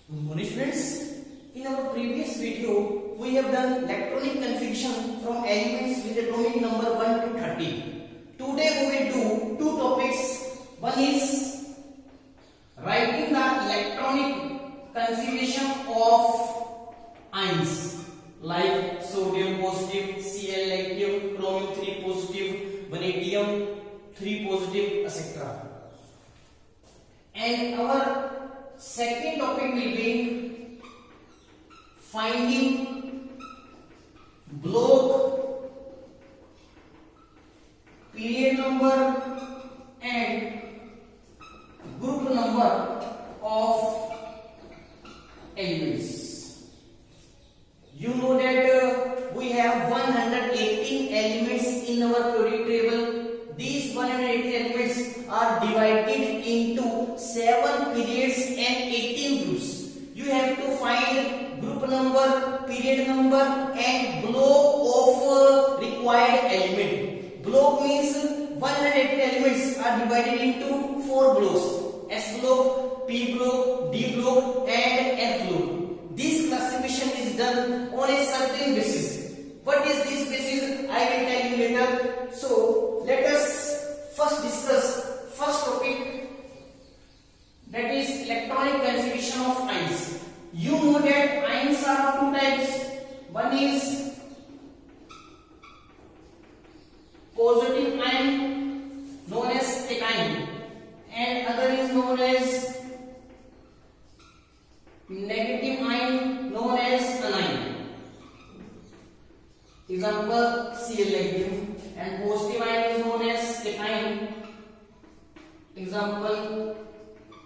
Good morning students. In our previous video, we have done electronic configuration from elements with atomic number 1 to 30. Today we will do two topics. One is writing the electronic configuration of ions like sodium positive, Cl negative, chromium 3 positive, vanadium 3 positive, etc. And our second topic will be finding block, period number and group number of elements. You know that we have 118 elements in our periodic table. These 180 elements are divided into 7 periods and 18 groups. You have to find group number, period number and block of required element. Block means 180 elements are divided into 4 blocks: S block, P block, D block and F block. This classification is done on a certain basis. What is this basis? I will tell you later. So let us first discuss first topic, that is electronic configuration of ions. You know that ions are of two types. One is positive ion known as cation and other is known as negative ion known as anion. Example Cl negative. And positive ion is known as cation. Example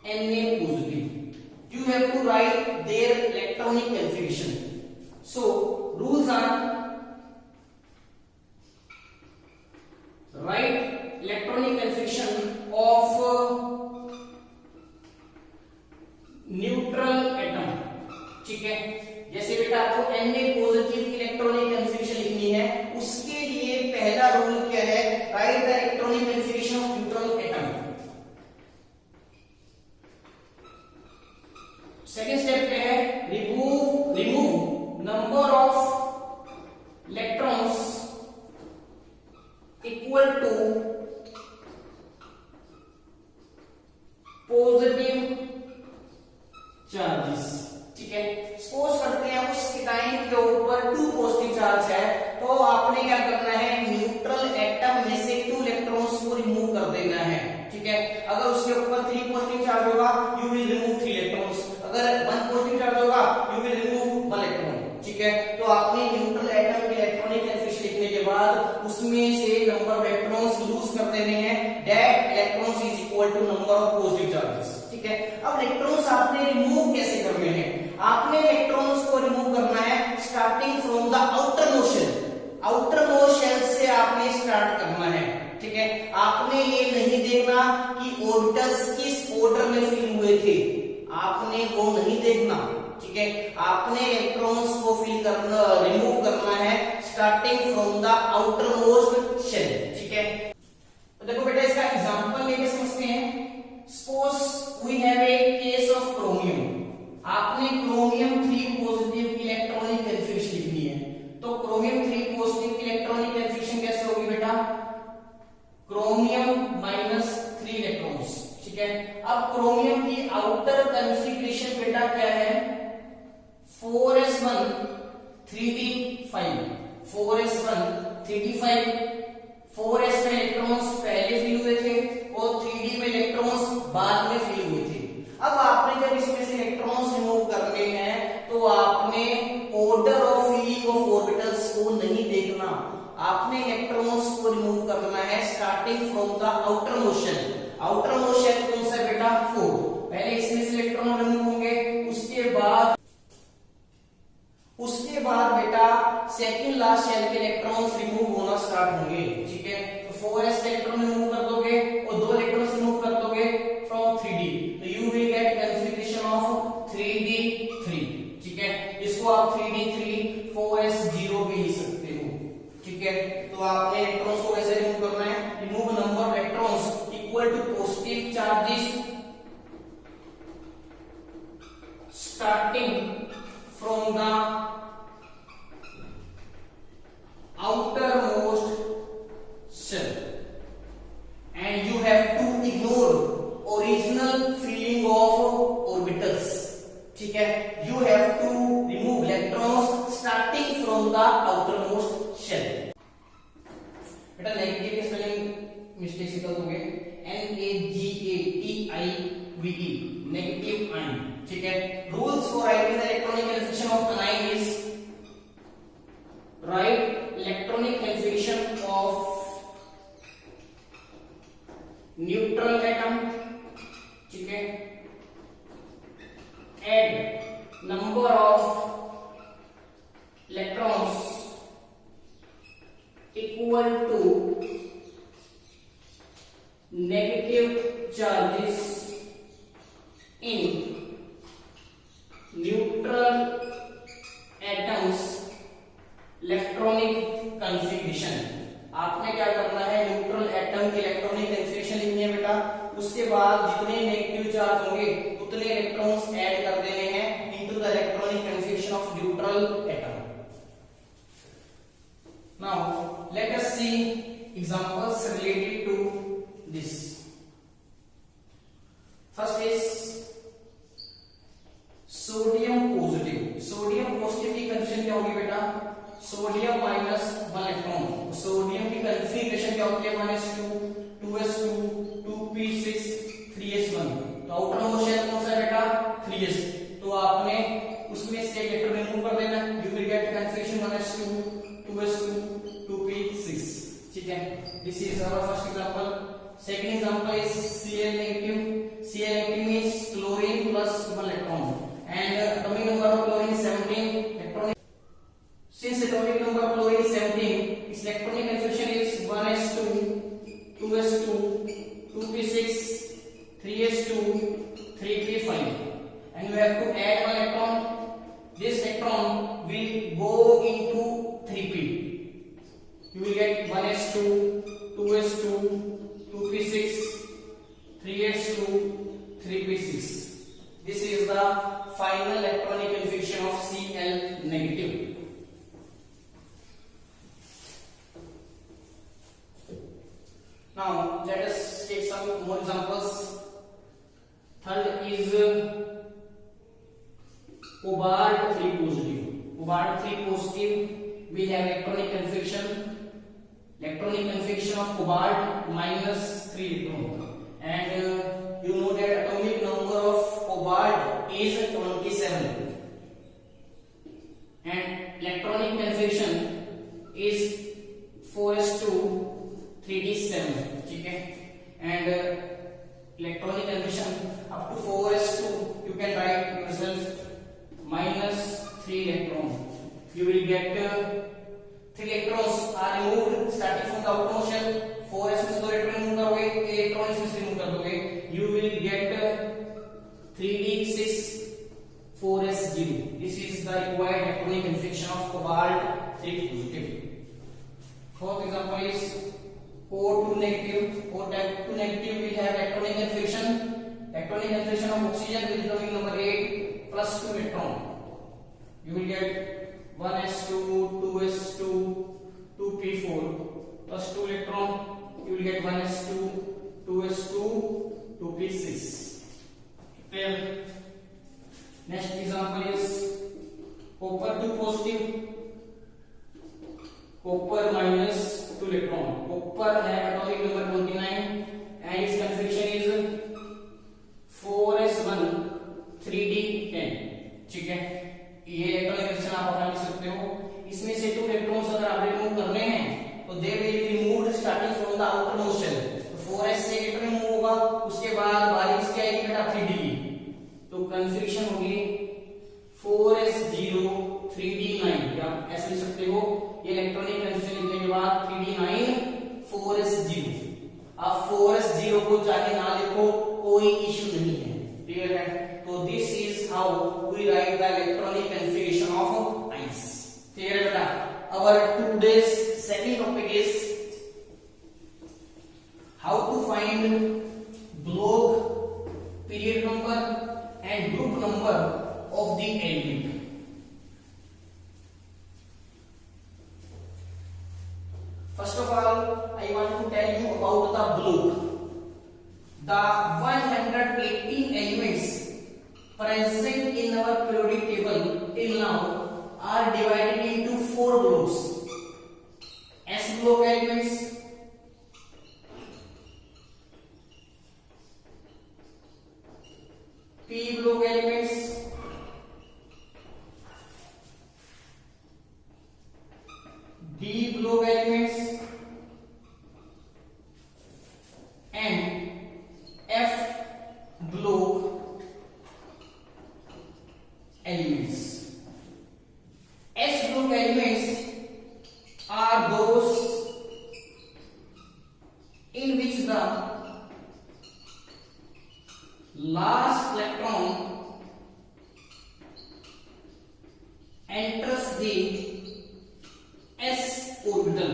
Na positive. You have to write their electronic configuration. So rules are: write electronic configuration of neutral atom. ठीक है, जैसे बेटा आपको Na positive की electronic configuration लिखनी है, उसके लिए पहला रूल क्या है? Write the electronic configuration of neutral atom. Second step क्या है? Remove number of electrons equal to positive charges. ठीक है, सपोज करते हैं उस कीटाइन के ऊपर 2 पॉजिटिव चार्ज है, तो आपने क्या करना है? न्यूट्रल एटम में से 2 इलेक्ट्रॉन्स को रिमूव कर देना है. ठीक है, अगर उसके ऊपर 3 पॉजिटिव चार्ज होगा, यू विल रिमूव 3 इलेक्ट्रॉन्स. अगर 1 पॉजिटिव चार्ज होगा, यू विल रिमूव 1 इलेक्ट्रॉन. ठीक है, तो आपने न्यूट्रल एटम की इलेक्ट्रॉनिक कन्फिगरेशन लिखने के बाद उसमें से नंबर ऑफ इलेक्ट्रॉन्स लूज कर देने हैं. That electrons is equal to number of positive charges. ठीक है, अब इलेक्ट्रॉन्स आपने रिमूव कैसे करने हैं? आपने इलेक्ट्रॉन्स को रिमूव करना है starting from the outermost. Outer motion से आपने स्टार्ट करना है. ठीक है, आपने ये नहीं देखना कि ऑर्बिटल्स किस ऑर्डर में फिल हुए थे, आपने वो नहीं देखना. ठीक है, आपने इलेक्ट्रॉन्स को फिल करना, रिमूव करना है starting from the outermost shell. ठीक है, तो देखो बेटा इसका एग्जांपल लेके समझते हैं. Suppose we have a case of chromium. आपने क्रोमियम 3 पॉजिटिव की इलेक्ट्रॉनिक कन्फिगरेशन लिखनी है. तो क्रोमियम 3 पॉजिटिव की इलेक्ट्रॉनिक कन्फिगरेशन कैसे होगी बेटा? Chromium -3 electrons. ठीक है, अब क्रोमियम की आउटर कन्फिगरेशन बेटा क्या है? 4s1 3d5. 4s1 3d5. 4s में इलेक्ट्रॉन्स पहले फिल हुए थे और 3d में इलेक्ट्रॉन्स बाद में फिल हुए थे. अब आपने जब इसमें से इलेक्ट्रॉन्स रिमूव करने हैं, तो आपने order of filling of orbitals को नहीं देखना. आपने इलेक्ट्रॉन्स को रिमूव करना है starting from the outermost. Outermost कौन सा बेटा? 4. पहले इसमें से इलेक्ट्रॉन रिमूव होंगे, उसके बाद बेटा सेकंड लास्ट शेल के इलेक्ट्रॉन्स रिमूव होना स्टार्ट होंगे. ठीक है, तो 4s इलेक्ट्रॉन रिमूव कर दोगे और 2 इलेक्ट्रॉन्स रिमूव कर दोगे फ्रॉम 3d, तो you will gate configuration of 3d3. ठीक है, इसको आप 3d3 4s0 भी लिख सकते हो. ठीक है, तो आपने इलेक्ट्रॉन्स को कैसे रिमूव करना है? Remove number of electrons equal to positive charges starting from the outermost shell, and you have to ignore original filling of orbitals. ठीक है, you have to remove electrons starting from the outermost shell. बेटा negative की spelling mistake से कर दोगे, NAGATIVE, negative ion. ठीक है, rules for writing the electronic configuration of anion is right electronic configuration of neutral atom. ठीक है, add number of electrons equal to negative charges in neutral atoms electronic configuration. आपने क्या करना है, neutral atom की electronic configuration लिखनी है बेटा. उसके बाद जितने नेगेटिव चार्ज होंगे उतने इलेक्ट्रॉन्स ऐड कर देने हैं into the electronic configuration of neutral atom. Now let us see examples related to this. First is sodium positive. Sodium positive की कन्फिगरेशन क्या होगी बेटा, सोडियम माइनस 1 इलेक्ट्रॉन. सोडियम की कन्फिगरेशन क्या होती है, -2 2s2 2p6 3s1. तो आउटर मोस्ट शेल कौन सा है बेटा, 3s. तो आपने उसमें से इलेक्ट्रॉन रिमूव कर देना, you will gate configuration -2 2s2 2p6. ठीक है, this is our first example. Second example is Cl negative. Cl negative means chlorine plus 1 electron and atomic number of chlorine 17 electron. Since atomic number of chlorine is 17, its electronic configuration is 1s2 2s2 2p6 3s2 3p5, and you have to add 1 electron. This electron will go into 3p. You will get 1s2 2s2 2p6 3s2 3p6. This is the final electronic configuration of Cl negative. Now let us take some more examples. Third is cobalt 3 positive. Cobalt 3 positive we have electronic configuration of cobalt -3 electron, and you know that atomic number of cobalt is 27 and electronic configuration is 4s2 3d7. ठीक है, and electronic configuration up to 4s2 you can write yourself -3 electron. You will get 3 electrons are removed starting from the outermost shell. 4s में से 2 electron remove करोगे, एक electron इसमें से remove कर दोगे, you will get 3d6 4s0. This is the required electronic configuration of cobalt 3 positive. Fourth example is O2 negative. O2 negative will have electronic configuration of oxygen with atomic number 8 plus 2 electron. You will get 1s2 2s2 2p4 plus 2 electron. You will get 1s2 2s2 2p6. Clear? Next example is copper 2 positive. Copper -2 electron. Copper है atomic number 29 and its configuration is 4s1 3d10. ठीक है, ये electronic configuration आप अपना लिख सकते हो. इसमें से 2 इलेक्ट्रॉन्स अगर आप रिमूव करने हैं तो they will be removed starting from the outermost shell. तो 4s से इलेक्ट्रॉन रिमूव होगा, उसके बाद बारी इसकी आएगी बेटा 3d की. तो कन्फिगरेशन होगी 4s0 3d9. आप ऐसे लिख सकते हो. ये इलेक्ट्रॉनिक कन्फिगरेशन लिखने के बाद 3d9 4s0. आप 4s0 को चाहे ना लिखो कोई इश्यू नहीं है. क्लियर है? तो this is how we write the electronic configuration of ions. Clear है बेटा? Our today's second topic is how to find block, period number and group number of of the element. First of all, I want to tell you about the block. The 118 elements present in our periodic table till now are divided into 4 blocks. S block elements, P block elements, D block elements and F block elements. S block elements are those in which the last electron enters the s orbital.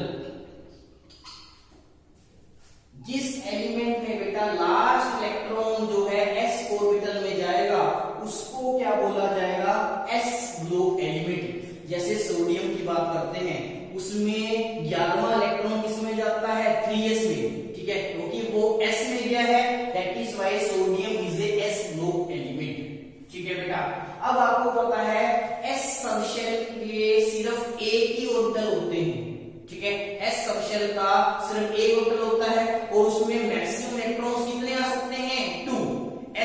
जिस element में बेटा last electron जो है s orbital में जाएगा उसको क्या बोला जाएगा? s block element. जैसे सोडियम की बात करते हैं उसमें 11वां इलेक्ट्रॉन किसमें जाता है? 3s में, ठीक है, क्योंकि वो s में गया है, that is why sodium is a s block element. ठीक है बेटा, अब आपको पता है s सबशेल के सिर्फ एक ही ऑर्बिटल होते हैं, ठीक है, s सबशेल का सिर्फ एक ऑर्बिटल होता है और उसमें मैक्सिमम इलेक्ट्रॉन्स कितने आ सकते हैं? 2।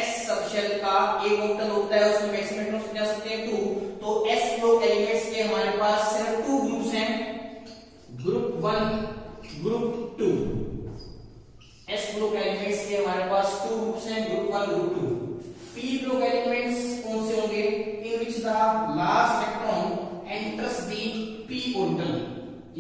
s सबशेल का एक ऑर्बिटल होता है उसमें मैक्सिमम इलेक्ट्रॉन्स कितने आ सकते हैं? 2। तो s ब्लॉक एलिमेंट्स के हमारे पास सिर्फ 2 ग्रुप्स हैं, group 1, group 2। s block elements के हमारे पास 2 ग्रुप्स हैं, group 1, group 2। p block elements कौन से होंगे? In which the last electron enters the p orbital,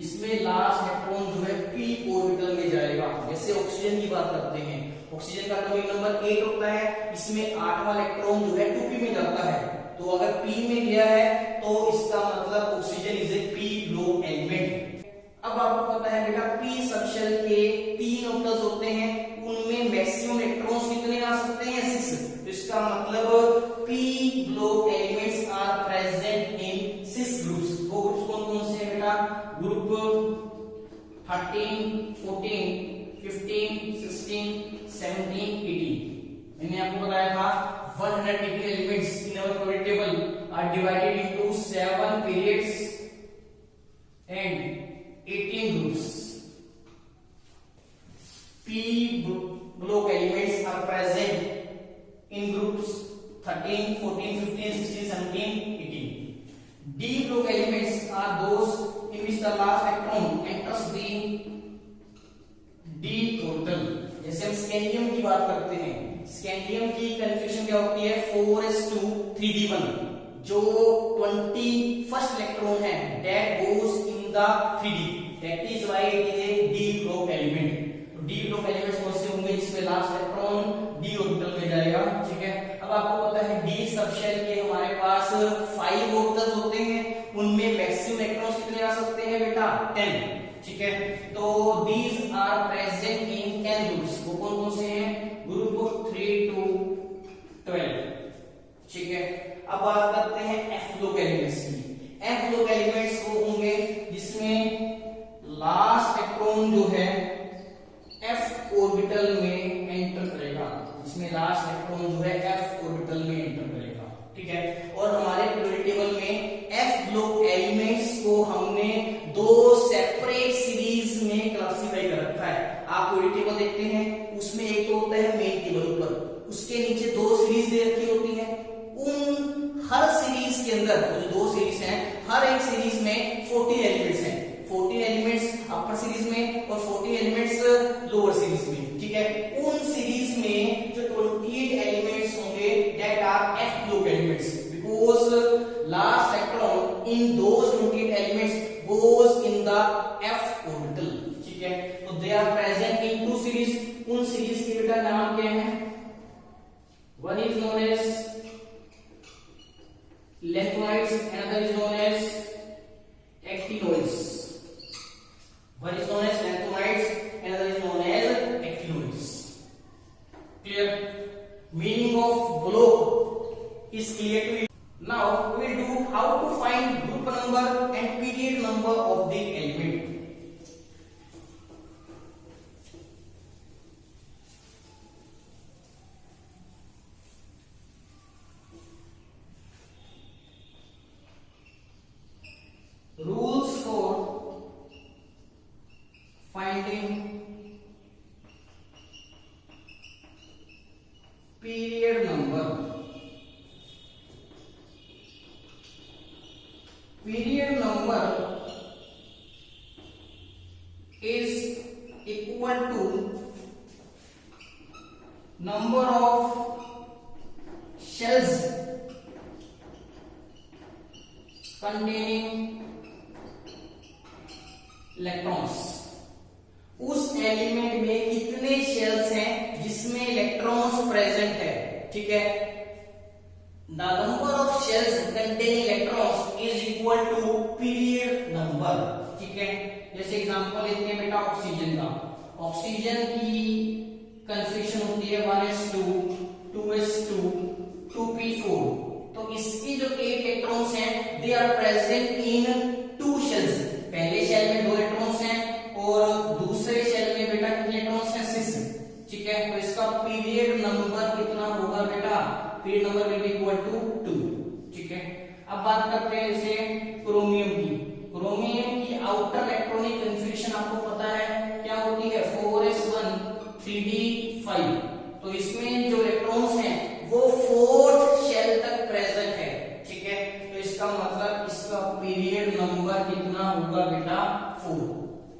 इसमें लास्ट इलेक्ट्रॉन जो है p ऑर्बिटल में जाएगा। जैसे ऑक्सीजन की बात करते हैं, ऑक्सीजन का एटॉमिक नंबर 8 होता है, इसमें 8वां इलेक्ट्रॉन जो है 2p में जाता है, तो अगर p में गया है तो इसका मतलब oxygen is a p block element. अब आपको पता है बेटा p सबशेल के 3 ऑर्बिटल्स होते हैं, उनमें मैक्सिमम इलेक्ट्रॉन्स कितने आ सकते हैं? 6। तो इसका मतलब p block elements are present in 6 groups. वो ग्रुप्स कौन कौन से हैं बेटा? ग्रुप 13, 14, 15, 16, 17, 18। मैंने आपको बताया था 118 elements in our periodic table are divided into 7 periods and 18 groups. P block elements are present in groups 13, 14, 15, 16, 17, 18. D block elements are those in which the last electron enters the d orbital. जैसे हम scandium की बात करते हैं, scandium की configuration क्या होती है? 4s2 3d1। जो 21st इलेक्ट्रॉन है that goes in the 3d, that is why it is a d block element. तो d block elements कौन से होंगे? जिसमें लास्ट इलेक्ट्रॉन d ऑर्बिटल में जाएगा, ठीक है। अब आपको पता है d सबशेल के हमारे पास 5 ऑर्बिटल्स होते हैं, उनमें मैक्सिमम इलेक्ट्रॉन्स कितने आ सकते हैं बेटा? 10, ठीक है। तो these are present in 10 groups। वो कौन कौन से हैं? ग्रुप 3 to 12, ठीक है। अब बात करते हैं f ब्लॉक एलिमेंट्स की। f ब्लॉक एलिमेंट्स वो होंगे जिसमें लास्ट इलेक्ट्रॉन जो है f ऑर्बिटल में एंटर करेगा, जिसमें लास्ट इलेक्ट्रॉन जो है f ऑर्बिटल में एंटर करेगा, ठीक है। और हमारे पीरियोडिक टेबल में f ब्लॉक एलिमेंट्स को हमने 2 सेपरेट सीरीज में क्लासिफाई कर रखा है। आप पीरियोडिक टेबल देखते हैं, उसमें एक तो होता है मेन टेबल ऊपर, उसके नीचे 2 सीरीज दे रखी होती है। उन हर सीरीज के अंदर जो 2 सीरीज हैं, हर एक सीरीज में 14 एलिमेंट्स हैं। 14 एलिमेंट्स अपर सीरीज में और 14 एलिमेंट्स लोअर सीरीज में, ठीक है। उन सीरीज में जो 28 एलिमेंट्स होंगे that are f block elements, because last electron in those 28 elements goes in the f orbital, ठीक है। तो they are present in 2 series. उन सीरीज के बेटा नाम क्या है? One is known as lengthwise, another is known as actinoids. One is known as lengthwise, another is known as actinoids. Clear? Meaning of block is clear to you. Now Now we will do how to find group number and period number of the element. Rules for finding period number. Period number is equal to number of shells containing electrons. उस element में कितने shells हैं जिसमें electrons present है, ठीक है। The number of shells containing electrons is equal to period number, ठीक है। जैसे एग्जांपल लेते हैं बेटा ऑक्सीजन का। ऑक्सीजन की कन्फिग्रेशन होती है 1s2 2s2 2p4। तो इसकी जो 8 इलेक्ट्रॉन्स हैं they are present in 2 shells. पहले शेल में 2 इलेक्ट्रॉन्स हैं और दूसरे शेल में बेटा कितने इलेक्ट्रॉन्स हैं 6, ठीक है। तो इसका पीरियड नंबर कितना होगा बेटा, period number will be equal to 2, ठीक है। अब बात करते हैं जैसे क्रोमियम की। क्रोमियम की आउटर इलेक्ट्रॉनिक कन्फिग्रेशन आपको पता है क्या होती है, 4s1 3d5। तो इसमें जो इलेक्ट्रॉन्स हैं वो 4th शेल तक प्रेजेंट है, ठीक है। तो इसका मतलब इसका पीरियड नंबर कितना होगा बेटा 4।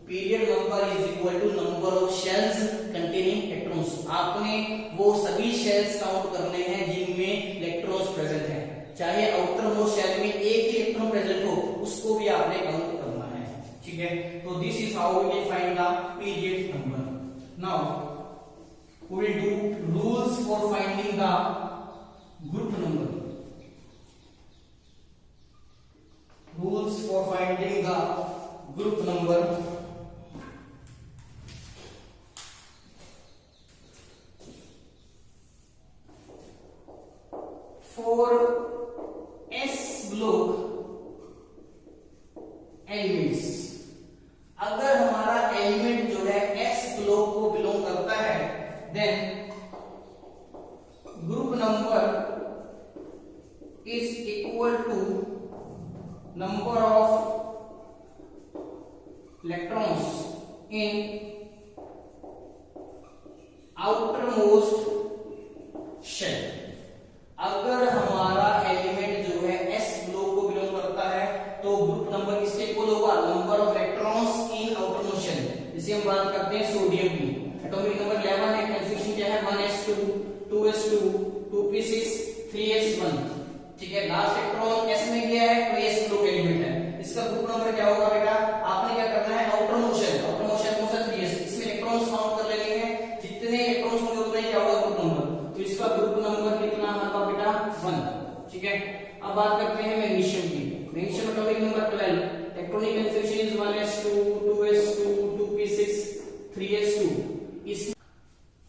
Period number is equal to number of shells containing electrons. आपने वो सभी शेल्स काउंट करने हैं जिनमें इलेक्ट्रॉन्स प्रेजेंट है, चाहे आउटर मोस्ट शेल में एक ही इलेक्ट्रॉन प्रेजेंट हो उसको भी आपने काउंट करना है, ठीक है। तो this is how we can find the period number. Now we will do rules for finding the group number. Rules for finding the group number. For S block elements, अगर हमारा एलिमेंट जो है S block को belong करता है then group number is equal to number of electrons in outermost shell। अगर हमारा element जो है S ब्लॉक को बिलोंग करता है तो ग्रुप नंबर किसके इक्वल होगा, number of electrons in outermost shell. जैसे हम बात करते हैं सोडियम की, एटॉमिक नंबर 11 है, कन्फिग्रेशन क्या है 1s2 2s2 2p6 3s1, ठीक है। लास्ट इलेक्ट्रॉन s में गया है तो s ग्रुप एलिमेंट है। इसका ग्रुप नंबर क्या होगा बेटा, आपने क्या करना है आउटरमोस्ट शेल कौन सा 3s, इसमें इलेक्ट्रॉन्स काउंट कर लेने हैं, जितने इलेक्ट्रॉन्स होंगे उतना ही क्या होगा ग्रुप नंबर। तो इसका ग्रुप नंबर कितना होगा बेटा 1, ठीक है। अब बात करते हैं मैग्नीशियम की। Magnesium atomic number 12, electronic configuration is 1s2 2s2 2p6 3s2।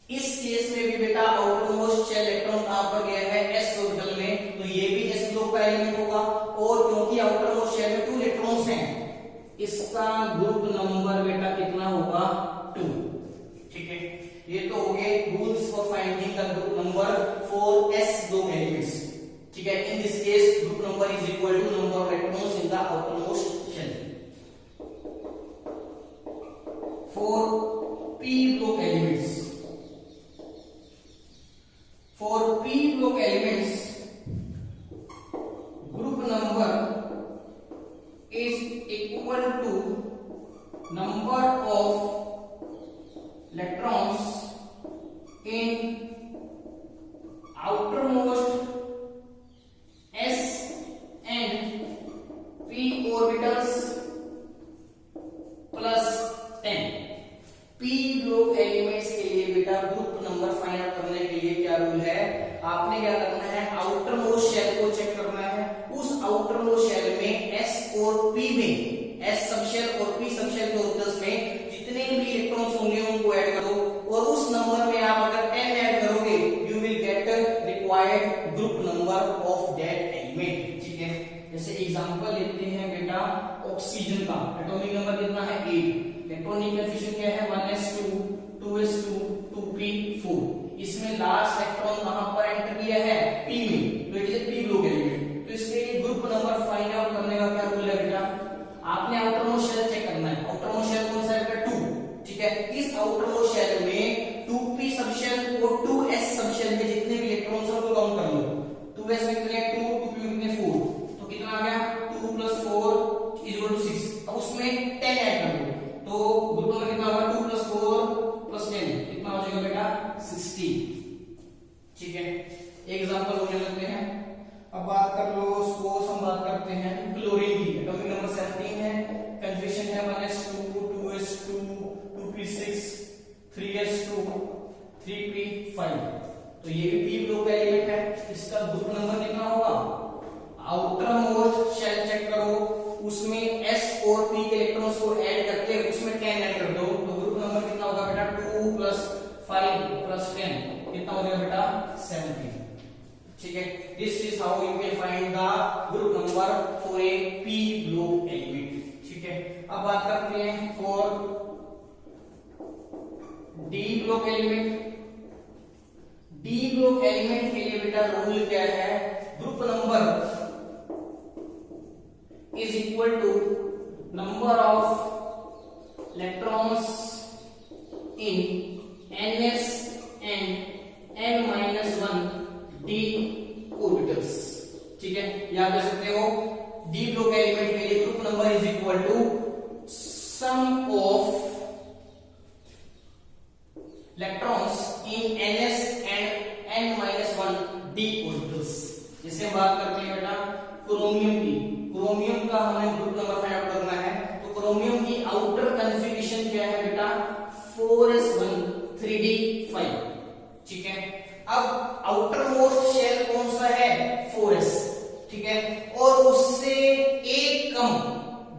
इस केस में भी बेटा आउटरमोस्ट शेल इलेक्ट्रॉन कहां पर गया है s ऑर्बिटल में, तो ये भी s ग्रुप का एलिमेंट होगा। और क्योंकि आउटरमोस्ट शेल में 2 इलेक्ट्रॉन्स हैं, इसका ग्रुप नंबर बेटा कितना होगा 2, ठीक है। ये तो हो गए rules for finding the group number for s group elements, ठीक है। In this case group number is equal to number of electrons in the outermost shell. For p group elements, for p block elements group number is equal to number of electrons in outermost s and p orbitals plus 10। p block elements के लिए बेटा group number find out करने के लिए क्या rule है, आपने क्या करना है आउटर मोस्ट शेल को चेक करना है। उस आउटर मोस्ट शेल में s और p में, s सबशेल और p सबशेल के ऑर्बिटल्स में जितने भी इलेक्ट्रॉन्स होंगे उनको ऐड करो, और उस नंबर में आप अगर 10 ऐड करोगे you will gate required group number of that element. Example लेते हैं बेटा ऑक्सीजन का। एटॉमिक नंबर कितना है 8, इलेक्ट्रॉनिक कोएफिशिएंट क्या है 1s2 2s2 2p4। इसमें लास्ट इलेक्ट्रॉन कहां पर एंटर किया है p में, तो it is p group element. तो इसके लिए ग्रुप नंबर फाइंड आउट करने का क्या रूल है बेटा, आपने आउटर मोस्ट शेल चेक करना है। आउटर मोस्ट शेल कौन सा है बेटा 2, ठीक है। इस आउटर मोस्ट शेल में 2p सबशेल और 2s सबशेल में जितने भी इलेक्ट्रॉन्स हैं उनको काउंट कर लो। 2s में कितने 2, 2p में कितने 4, तो कितना आ गया 2 + 4 = 6। अब उसमें 10 ऐड कर दो, तो ग्रुप नंबर कितना होगा 2 + 4 + 10 कितना हो जाएगा बेटा 60, ठीक है। एग्जांपल होने लगते हैं। अब बात कर लो सपोज हम बात करते हैं क्लोरीन की। एटॉमिक नंबर 17 है, कन्फिशन है 1s2 2s2 2p6 3s2 3p5। तो ये भी p ग्रुप एलिमेंट है। इसका ग्रुप नंबर कितना होगा, आउटर मोस्ट शेल चेक करो, उसमें s और p के इलेक्ट्रॉन्स को ऐड करके उसमें 10 ऐड कर दो, तो ग्रुप नंबर कितना होगा बेटा 2 + 5 + 10 कितना हो जाएगा बेटा 17, ठीक है। This is how you can find the group number for a p group element, ठीक है। अब बात करते हैं for d group element. d group element के लिए बेटा रूल क्या है, group number is equal to number of electrons in ns and n-1 d orbitals, ठीक है। याद कर सकते हो d ग्रुप एलिमेंट के लिए group number is equal to sum of electrons in ns and n-1 d orbitals। जैसे हम बात करते हैं बेटा क्रोमियम की, क्रोमियम का हमें ग्रुप नंबर फाइंड आउट करना है, तो क्रोमियम की आउटर कॉन्फ़िगरेशन क्या है बेटा 4s1 3d5, ठीक है। अब आउटर मोस्ट शेल कौन सा है 4s, ठीक है, और उससे एक कम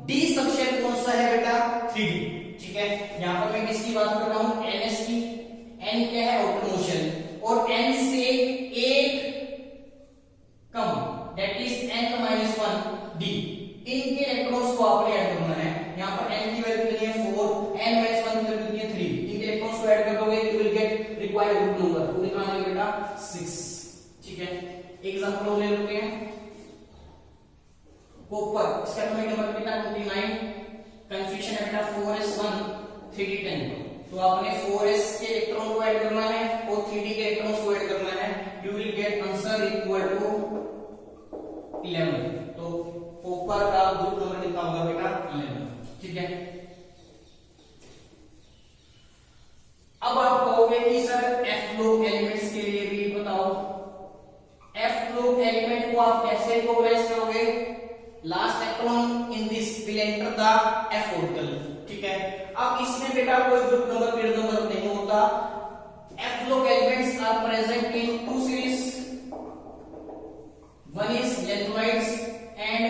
d सबशेल कौन सा है बेटा 3d, ठीक है। यहां पर मैं किसकी बात कर रहा हूं ns की, n क्या है आउटर मोस्ट शेल और n से एक कम दैट इज n-1 d, इनके इलेक्ट्रॉन्स को आपने ऐड करना है। यहां पर n की वैल्यू कितनी है 4, n-1 की वैल्यू कितनी है 3, इनके इलेक्ट्रॉन्स को ऐड कर दोगे you will gate required group number, तो कितना आएगा बेटा 6, ठीक है। एग्जांपल ले लेते हैं कॉपर, इसका एटॉमिक नंबर कितना 29, कन्फिशन है बेटा 4s1 3d10, तो आपने 4s के इलेक्ट्रॉन को ऐड करना है और 3d के इलेक्ट्रॉन्स को ऐड करना है, you will get answer equal to 11। तो कॉपर का ग्रुप नंबर कितना होगा बेटा 11, ठीक है। अब आप कहोगे कि सर f ग्रुप एलिमेंट्स के लिए भी बताओ, f ग्रुप एलिमेंट को आप कैसे रिकॉग्नाइज करोगे, last electron in this will enter the f orbital, ठीक है। अब इसमें बेटा कोई ग्रुप नंबर पीरियड नंबर नहीं होता। f group elements are present in two series, one is lanthanides and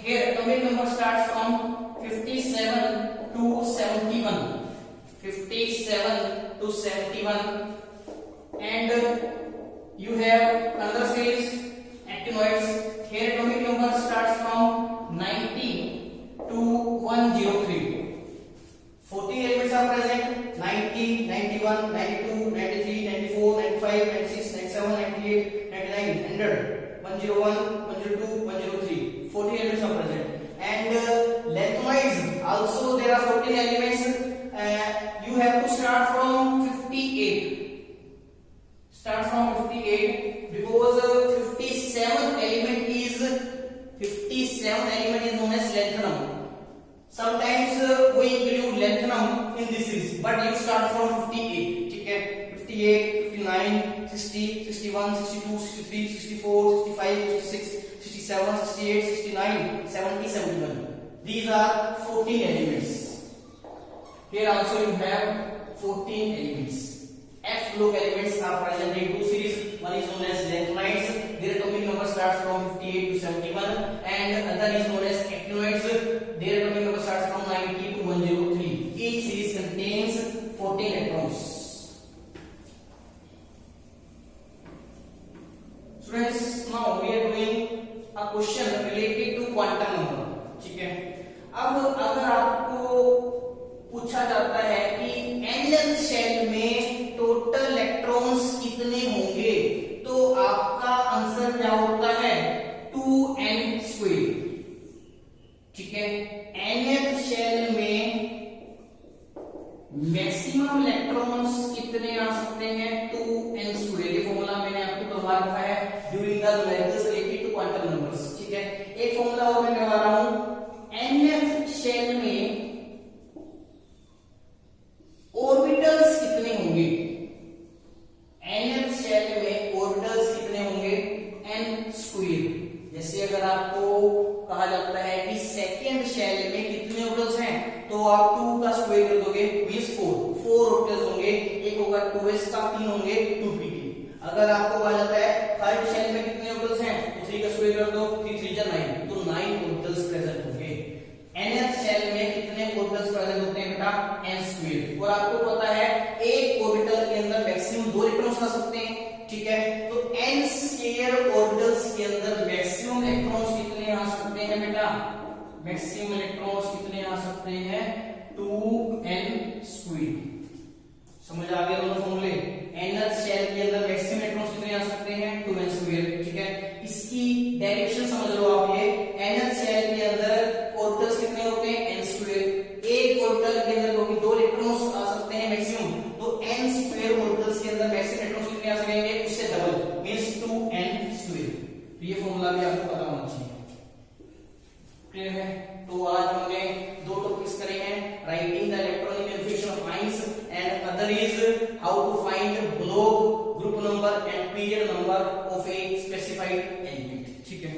here atomic number starts from 57 to 71, 57 to 71, and you have another series actinoids, here atomic number starts from 90 to 103, 14 elements are present 90 91 92 93 94 95 96 97 98 99 100 101 102 103, 14 elements are present, and lanthanides also there are 14 elements, you have to start from 58, start from 58 because 57th element is known as lanthanum. Sometimes we include lanthanum in this series, but you start from 58, ठीक है। 58 59 60 61 62 63 64 65 66 67 68 69 70 71, these are 14 elements. Here also you have 14 elements. F group elements are present in two series, one is known as lanthanides, their atomic number starts from 58 to 71, and other is known as actinoids, their atomic number starts from 90 to 103. Each series contains 14 electrons. Students, now we are doing a question related to quantum numericals related to quantum numbers, ठीक है। एक formula और मैं करवा रहा हूं, nth shell में orbitals कितने होंगे, nth शेल में ऑर्बिटल्स कितने होंगे, n स्क्वायर। जैसे अगर आपको कहा जाता है कि सेकेंड शेल में कितने ऑर्बिटल्स हैं, तो आप 2 का स्क्वायर कर दोगे, मींस 4 ऑर्बिटल्स होंगे, एक होगा 2s का, 3 होंगे 2p के। अगर आपको कहा जाता है 5 शेल में कितने ऑर्बिटल्स हैं, तो 3 का स्क्वायर कर दो, 3 3 जा 9, तो 9 ऑर्बिटल्स प्रेजेंट होंगे। nth शेल में कितने ऑर्बिटल्स प्रेजेंट होते हैं बेटा, n स्क्वायर। और आपको पता है एक ऑर्बिटल के अंदर मैक्सिमम 2 इलेक्ट्रॉन्स आ सकते हैं, ठीक है। तो n स्क्वायर ऑर्बिटल्स के अंदर मैक्सिमम इलेक्ट्रॉन्स कितने आ सकते हैं बेटा, मैक्सिमम इलेक्ट्रॉन्स कितने आ सकते हैं, 2n स्क्वायर। समझ आ गया दोनों फॉर्मूले। nth शेल के अंदर मैक्सिमम इलेक्ट्रॉन्स कितने आ सकते हैं, 2n स्क्वायर, ठीक है। इसकी डायरेक्शन समझ लो आप, ये nth शेल के अंदर ऑर्बिटल्स कितने होते हैं, n स्क्वायर। एक ऑर्बिटल के अंदर क्योंकि 2 इलेक्ट्रॉन्स आ सकते हैं मैक्सिमम, तो n स्क्वायर ऑर्बिटल्स के अंदर मैक्सिमम इलेक्ट्रॉन्स कितने आ सकेंगे, उससे डबल, मींस 2n स्क्वायर। तो ये फॉर्मूला भी आपको पता होना चाहिए, क्लियर है। तो आज हमने 2 टॉपिक्स करे हैं, writing the electronic configuration of lines and other is how to find block, group number and period number of a specified element, ठीक है।